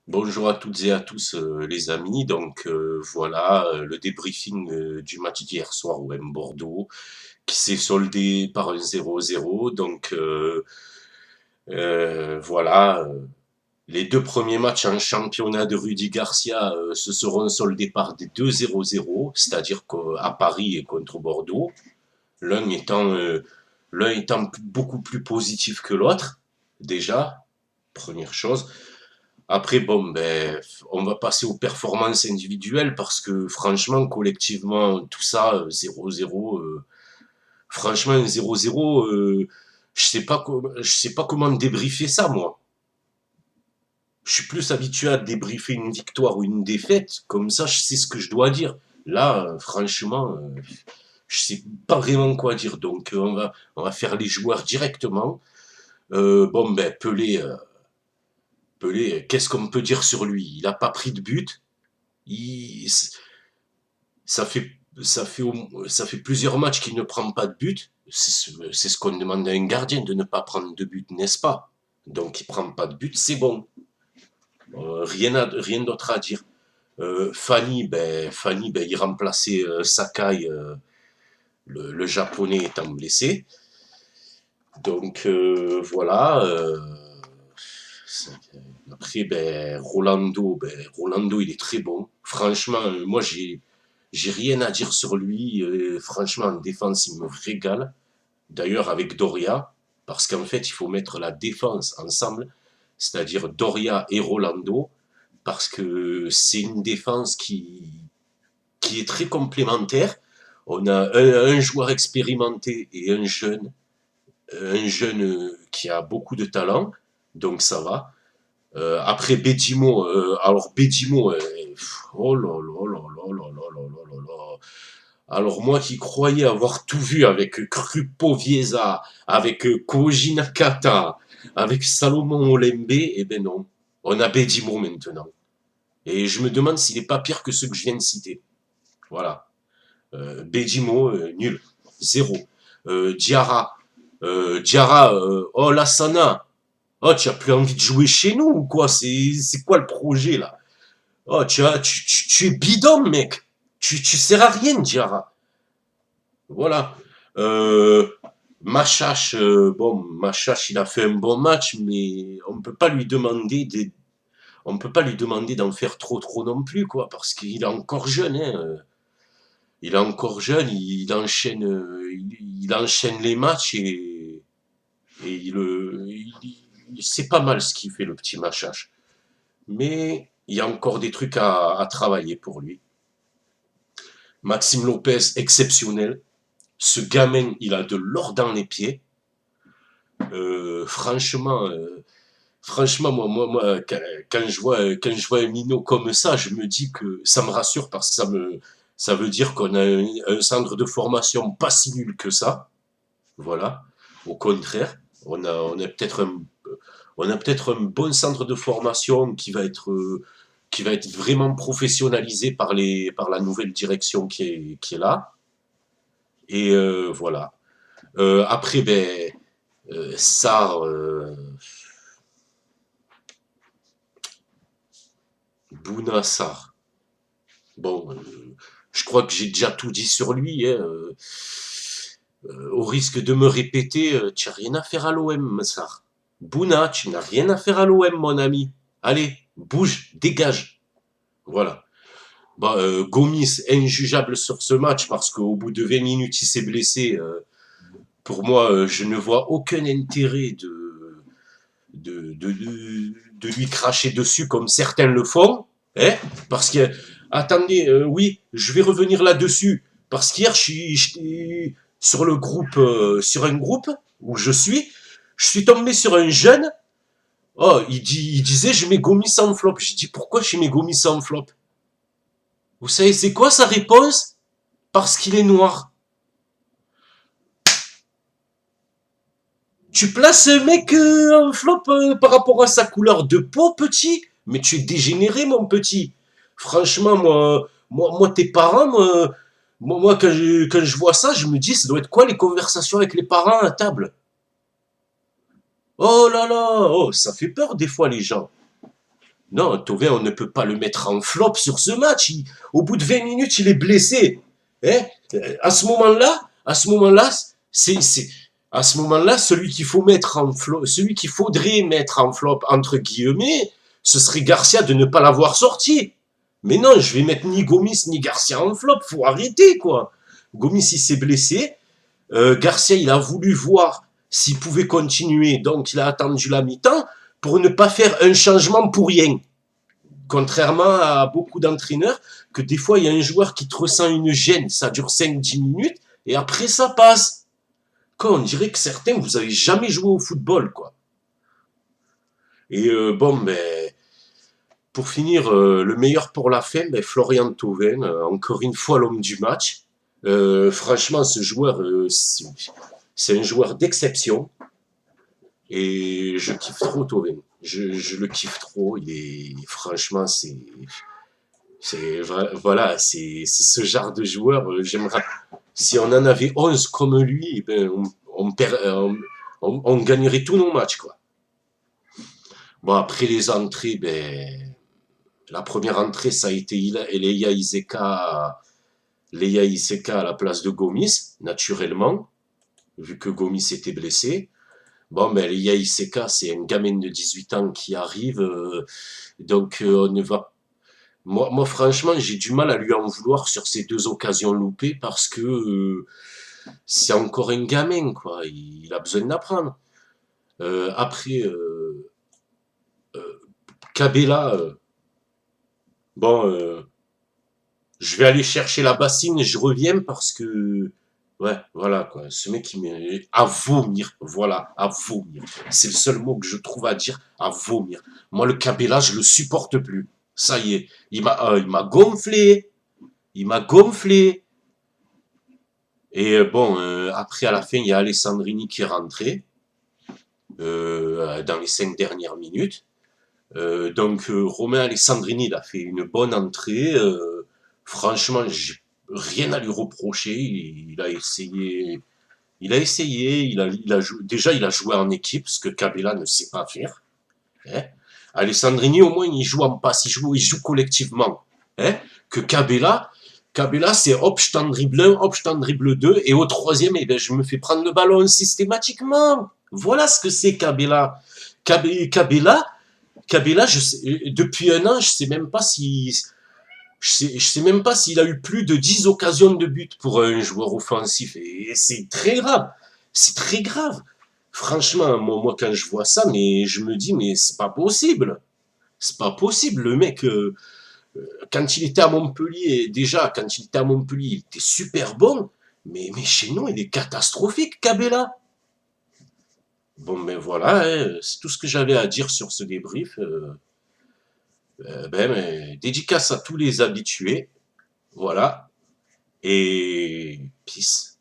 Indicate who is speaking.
Speaker 1: Bonjour à toutes et à tous les amis, voilà le débriefing du match d'hier soir au M Bordeaux qui s'est soldé par un 0-0. Les deux premiers matchs en championnat de Rudy Garcia se seront soldés par des 2-0-0, c'est-à-dire qu'à Paris et contre Bordeaux, l'un étant, euh, l'un étant beaucoup plus positif que l'autre, déjà, première chose. Après, bon, ben, on va passer aux performances individuelles parce que franchement, collectivement, tout ça, 0-0, franchement, un 0-0, je sais pas comment débriefer ça, moi. Je suis plus habitué à débriefer une victoire ou une défaite, comme ça, je sais ce que je dois dire. Là, franchement, je sais pas vraiment quoi dire, on va faire les joueurs directement. Pelé, qu'est-ce qu'on peut dire sur lui? Il n'a pas pris de but. Il, ça fait, ça fait plusieurs matchs qu'il ne prend pas de but. C'est ce qu'on demande à un gardien, de ne pas prendre de but, n'est-ce pas? Donc, il prend pas de but, c'est bon. Rien d'autre à dire. Fanny, ben, il remplaçait Sakai, le japonais étant blessé. Voilà. Après, Rolando, il est très bon. Franchement, moi, j'ai rien à dire sur lui. Franchement, en défense, il me régale. D'ailleurs, avec Doria, parce qu'en fait, il faut mettre la défense ensemble, c'est-à-dire Doria et Rolando, parce que c'est une défense qui est très complémentaire. On a un joueur expérimenté et un jeune qui a beaucoup de talent, donc ça va. Après Bedimo, alors Bedimo, oh là là là là là là là là là. Alors moi qui croyais avoir tout vu avec Krupovieza, avec Koji Nakata, avec Salomon Olembe, eh ben non, on a Bedimo maintenant. Et je me demande s'il n'est pas pire que ceux que je viens de citer. Voilà. Bedimo, nul. Zéro. Diarra. Oh Lassana. Oh, tu as plus envie de jouer chez nous ou quoi? C'est quoi le projet là? Oh, tu es bidon, mec. Tu sers à rien, Diarra. Voilà. Euh, Machache, il a fait un bon match, mais on peut pas lui demander d'en faire trop non plus, quoi, parce qu'il est encore jeune, hein. Il est encore jeune, il enchaîne les matchs et c'est pas mal ce qu'il fait, le petit Machache. Mais il y a encore des trucs à travailler pour lui. Maxime Lopez, exceptionnel. Ce gamin, il a de l'or dans les pieds. Euh, franchement, euh, franchement, quand je vois un minot comme ça, je me dis que ça me rassure parce que ça veut dire qu'on a un centre de formation pas si nul que ça. Voilà. Au contraire, on a peut-être un bon centre de formation qui va être vraiment professionnalisé par la nouvelle direction qui est là. Voilà. Après, Sarr, Bouna Sarr. Bon, je crois que j'ai déjà tout dit sur lui, hein. Au risque de me répéter, tu n'as rien à faire à l'OM, Sarr. Bouna, tu n'as rien à faire à l'OM, mon ami. Allez, bouge, dégage. Voilà. Gomis, injugeable sur ce match parce qu'au bout de 20 minutes, il s'est blessé. Pour moi, je ne vois aucun intérêt de lui cracher dessus comme certains le font. Hein, parce que, attendez, oui, je vais revenir là-dessus. Parce qu'hier, sur le groupe, sur un groupe où je suis tombé sur un jeune. Oh, il disait, je mets Gomis en flop. J'ai dit, pourquoi je mets Gomis en flop? Vous savez, c'est quoi sa réponse? Parce qu'il est noir. Tu places un mec en flop par rapport à sa couleur de peau, petit? Mais tu es dégénéré, mon petit. Franchement, tes parents, quand je vois ça, je me dis, ça doit être quoi les conversations avec les parents à table? Oh là là, oh, ça fait peur des fois, les gens. Non, Thauvin, on ne peut pas le mettre en flop sur ce match. Au bout de 20 minutes, il est blessé. Hein? À ce moment-là, à ce moment-là, celui qu'il faut mettre en flop, celui qu'il faudrait mettre en flop, entre guillemets, ce serait Garcia de ne pas l'avoir sorti. Mais non, je vais mettre ni Gomis ni Garcia en flop. Faut arrêter, quoi. Gomis, il s'est blessé. Garcia, il a voulu voir s'il pouvait continuer, donc il a attendu la mi-temps pour ne pas faire un changement pour rien. Contrairement à beaucoup d'entraîneurs, que des fois, il y a un joueur qui te ressent une gêne, ça dure 5-10 minutes, et après, ça passe. Quoi, on dirait que certains, vous avez jamais joué au football, quoi. Et bon, ben, pour finir, le meilleur pour la fin, ben, Florian Thauvin, encore une fois l'homme du match. Franchement, ce joueur, c'est un joueur d'exception. Et je kiffe trop Thauvin. Je le kiffe trop. Il est, franchement, voilà, c'est ce genre de joueur. J'aimerais, si on en avait 11 comme lui, eh ben, on gagnerait tous nos matchs, quoi. Bon, après les entrées, ben, la première entrée, ça a été Leia Iseka à la place de Gomis, naturellement, vu que Gomis était blessé. Bon, ben, Leia Iseka, c'est un gamin de 18 ans qui arrive, donc on ne va. Moi, franchement, j'ai du mal à lui en vouloir sur ces deux occasions loupées parce que c'est encore un gamin, quoi. Il a besoin d'apprendre. Après, Cabella, bon, je vais aller chercher la bassine et je reviens parce que, ouais, voilà, quoi. Ce mec, il met à vomir. Voilà, à vomir. C'est le seul mot que je trouve à dire, à vomir. Moi, le Cabella, je le supporte plus. Ça y est, il m'a gonflé. Il m'a gonflé. Et bon, après, à la fin, il y a Alessandrini qui est rentré dans les 5 dernières minutes. Donc, Romain Alessandrini, il a fait une bonne entrée. Franchement, j'ai rien à lui reprocher. Il a essayé. Il a essayé. Déjà, il a joué en équipe, ce que Cabella ne sait pas faire. Hein. Alessandrini, au moins, il joue en passe. Il joue collectivement. Hein. Que Cabella, c'est hop, je t'en dribble un, hop, je t'en dribble deux, et au troisième, eh ben, je me fais prendre le ballon systématiquement. Voilà ce que c'est Cabella. Cabella, depuis un an, je sais même pas s'il a eu plus de 10 occasions de but pour un joueur offensif. Et c'est très grave. C'est très grave. Franchement, moi, quand je vois ça, mais je me dis, mais c'est pas possible. C'est pas possible. Le mec, quand il était à Montpellier, déjà, quand il était à Montpellier, il était super bon. Mais chez nous, il est catastrophique, Cabella. Bon, mais voilà, hein, c'est tout ce que j'avais à dire sur ce débrief. Ben, dédicace à tous les habitués. Voilà. Et peace.